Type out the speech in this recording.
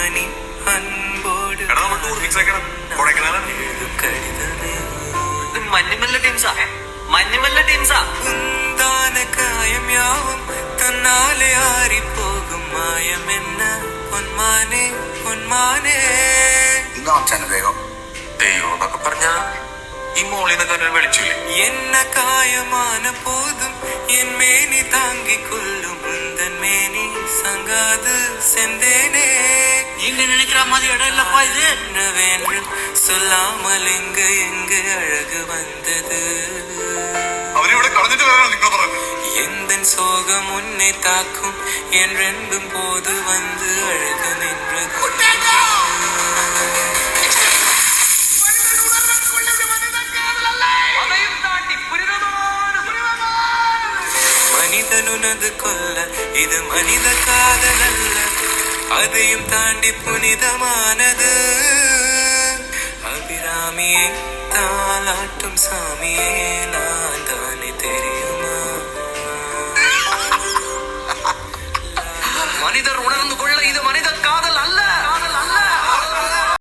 மணி அன்போடு கடிதமே മഞ്ഞുമല്ല ടീംസാ உந்தான காயம் யாவும் தன்னாலே ஆறி போகும் மாயம் என்ன പൊന്മാനെ പൊന്മാനെ ദൈവം എന്നൊക്കെ പറഞ്ഞ ഈ മോളിന്നൊക്കെ ഒരു വെളിച്ചില്ലേ என்ன காயமான போதும் என் மேனி தாங்கிக் கொள்ளும் உந்தன் மேனி சங்காது செந்தேனே நீங்க நினைக்கிற மாதிரி இடம் இல்லப்பா இது என்னவென்று சொல்லாமல் எங்கு எங்கு அழகு வந்தது எந்தன் சோகம் உன்னை தாக்கும் என்றென்றும் போது வந்து அழகு நின்றது மனிதனுனது கொல்ல இது மனித காதல் அல்ல அதையும் தாண்டி புனிதமானது அபிராமியை தாளாட்டும் சாமியே நான் தான்